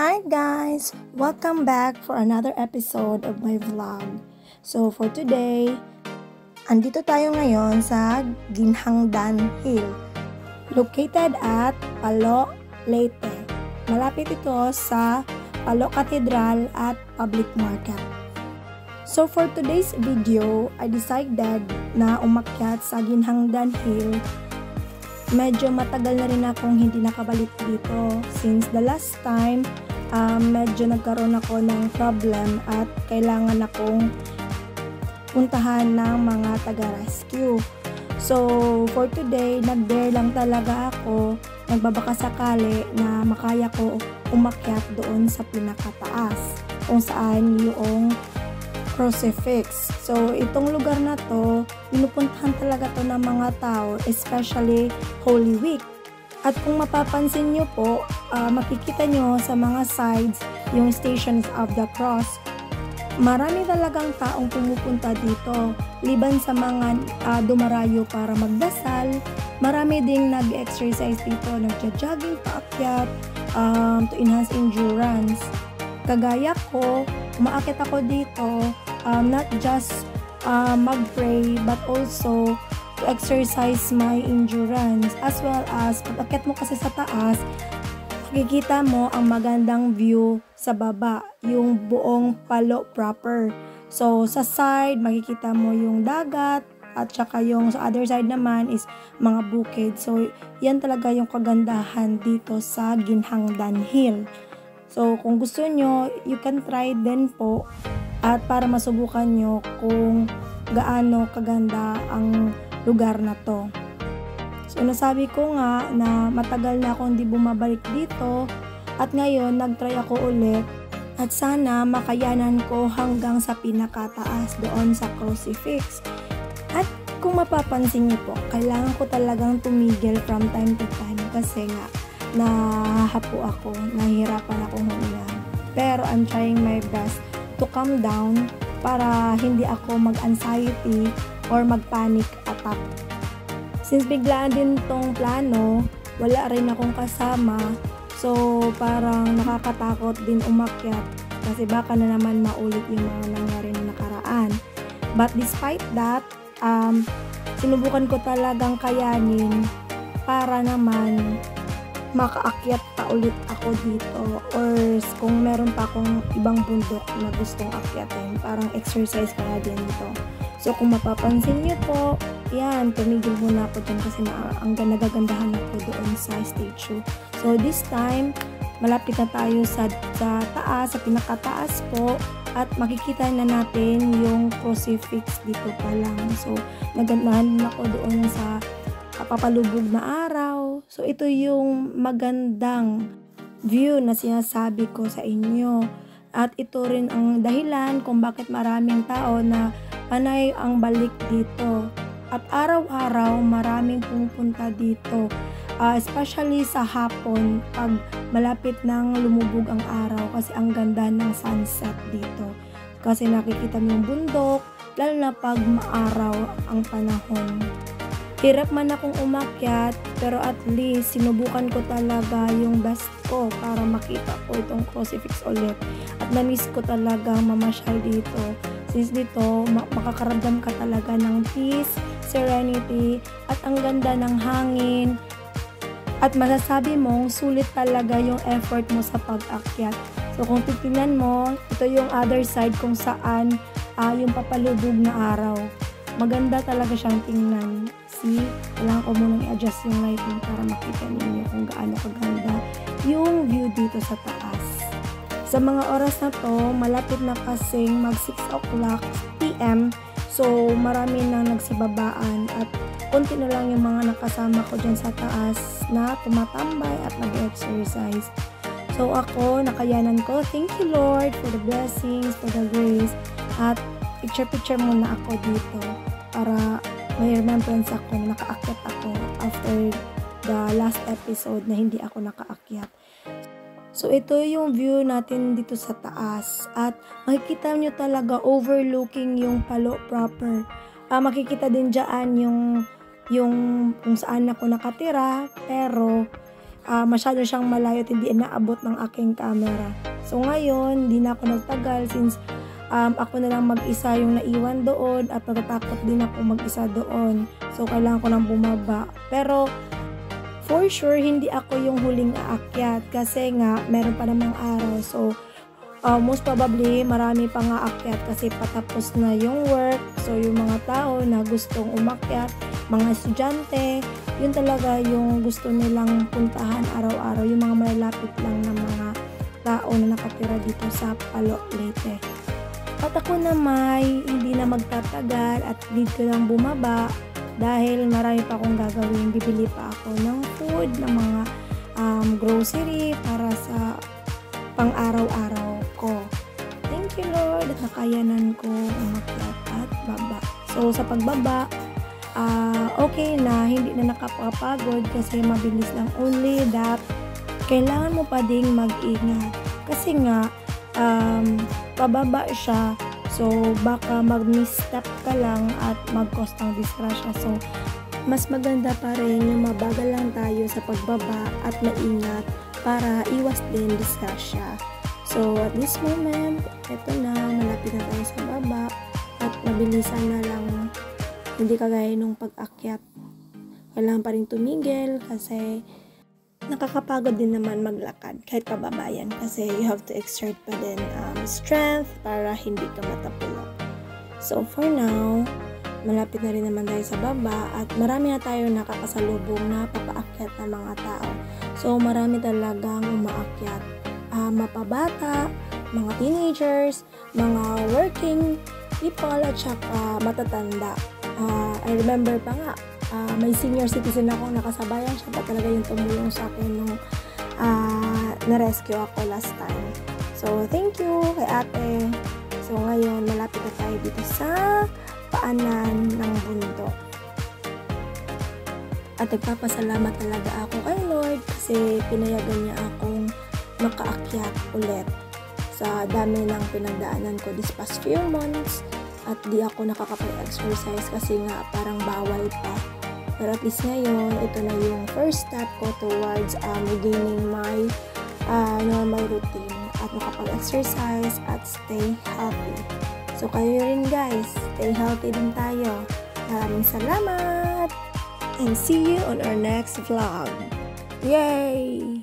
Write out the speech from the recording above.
Hi guys! Welcome back for another episode of my vlog. So for today, andito tayo ngayon sa Ginhangdan Hill, located at Palo, Leyte. Malapit ito sa Palo Cathedral at Public Market. So for today's video, I decided na umakyat sa Ginhangdan Hill. Medyo matagal na rin akong hindi nakabalik dito since the last time medyo nagkaroon ako ng problem at kailangan akong puntahan ng mga taga-rescue. So for today, nag-dare lang talaga ako, nagbabaka sakali na makaya ko umakyat doon sa pinakataas kung saan yung crucifix. So itong lugar na to, pinupuntahan talaga to ng mga tao, especially Holy Week. At kung mapapansin nyo po, makikita nyo sa mga sides yung Stations of the Cross. Marami talagang taong pumupunta dito. Liban sa mga dumarayo para magdasal, marami ding nag-exercise dito, nagja-jogging paakyat to enhance endurance. Kagaya ko, umaakit ako dito, not just mag-pray but also to exercise my endurance, as well as pag akyat mo kasi sa taas, makikita mo ang magandang view sa baba, yung buong Palo proper. So sa side makikita mo yung dagat at saka yung sa other side naman is mga bukid. So yan talaga yung kagandahan dito sa Ginhangdan Hill. So kung gusto nyo, you can try din po at para masubukan nyo kung gaano kaganda ang lugar na to. So nasabi ko nga na matagal na akong hindi bumabalik dito at ngayon nagtry ako ulit at sana makayanan ko hanggang sa pinakataas doon sa crucifix. At kung mapapansin niyo po, kailangan ko talagang tumigil from time to time kasi nga nahahapo ako, nahihirapan akong huminga. Pero I'm trying my best to calm down para hindi ako mag-anxiety or mag-panic attack. Since biglaan din tong plano, wala rin akong kasama, so parang nakakatakot din umakyat kasi baka na naman maulit yung mga nangyari na nakaraan. But despite that, sinubukan ko talagang kayanin para naman makaakyat pa ulit ako dito, or kung meron pa akong ibang bundok na gustong akyatin, parang exercise ka na din ito. So kung mapapansin niyo po, yan, tumigil muna ako dyan kasi ang nagagandahan ako doon sa statue. So this time, malapit na tayo sa taas, sa pinakataas po, at makikita na natin yung crucifix dito pa lang. So nagandahan din ako doon sa papalubog na araw. So ito yung magandang view na sinasabi ko sa inyo. At ito rin ang dahilan kung bakit maraming tao na panay ang balik dito. At araw-araw maraming pumupunta dito. Especially sa hapon pag malapit nang lumubog ang araw kasi ang ganda ng sunset dito. Kasi nakikita mo yung bundok, lalo na pag maaraw ang panahon. Hirap man akong umakyat, pero at least sinubukan ko talaga yung best ko para makita ko itong crucifix ulit. At na-miss ko talaga mamasyal dito. Since dito, makakaramdam ka talaga ng peace, serenity, at ang ganda ng hangin. At masasabi mong sulit talaga yung effort mo sa pag-akyat. So kung titingnan mo, ito yung other side kung saan yung papalubog na araw. Maganda talaga siyang tingnan. See, kailangan ko munang i-adjust yung lighting para makita ninyo kung gaano kaganda yung view dito sa taas. Sa mga oras na to, malapit na kasing mag 6 o'clock PM. So, marami nang nagsibabaan at konti na lang yung mga nakasama ko dyan sa taas na tumatambay at nag-exercise. So, ako, nakayanan ko. Thank you, Lord, for the blessings, for the grace. At picture-picture muna ako dito para may remembrance ako na nakaakyat ako after the last episode na hindi ako nakaakyat. So, ito yung view natin dito sa taas. At makikita nyo talaga overlooking yung Palo proper. Makikita din dyan yung kung saan ako nakatira. Pero, masyado siyang malayo at hindi naabot ng aking camera. So ngayon, di na ako nagtagal since ako na lang mag-isa yung naiwan doon at natatakot din ako mag-isa doon. So kailangan ko nang bumaba. Pero for sure, hindi ako yung huling aakyat kasi nga meron pa namang araw. So most probably, marami pang aakyat kasi patapos na yung work. So, yung mga tao na gustong umakyat, mga estudyante, yun talaga yung gusto nilang puntahan araw-araw. Yung mga malalapit lang na mga tao na nakatira dito sa Palo, Leyte. At ako naman, hindi na magtatagal at dito lang bumaba dahil marami pa akong gagawin. Bibili pa ako ng food, ng mga grocery para sa pang-araw-araw ko. Thank you, Lord, at nakayanan ko umakyat at baba. So, sa pagbaba, okay na, hindi na nakapagod kasi mabilis lang. Only that, kailangan mo pa ding mag-ingat. Kasi nga, pababa siya, so baka mag-misstep ka lang at mag-cause ng disgrasya. So, mas maganda pa rin yung mabagal lang tayo sa pagbaba at maingat para iwas din disgrasya. So, at this moment, eto na, malapit na tayo sa baba at mabilisan na lang, hindi kagaya nung pag-akyat. Kailangan pa rin tumigil kasi nakakapagod din naman maglakad kahit pababa yan kasi you have to exert pa din strength para hindi ka matapulok. So, for now, malapit na rin naman tayo sa baba at marami na tayo nakakasalubong na papaakyat ng mga tao. So, marami talagang umaakyat. Mapabata, mga teenagers, mga working people, at saka matatanda. I remember pa nga, may senior citizen ako, nakasabayan siya pa talaga yung tumulong sa akin nung na-rescue ako last time. So, thank you kay ate. So, ngayon, malapit na tayo dito sa paanan ng bundok. At nagpapasalamat talaga ako kay Lord kasi pinayagan niya akong makaakyat ulit sa dami ng pinagdaanan ko this past few months at di ako nakakapag-exercise kasi nga parang bawal pa. Pero at least ngayon, ito na yung first step ko towards regaining my normal routine at makapag-exercise at stay healthy. So kayo rin guys, stay healthy din tayo. Maraming salamat! And see you on our next vlog. Yay!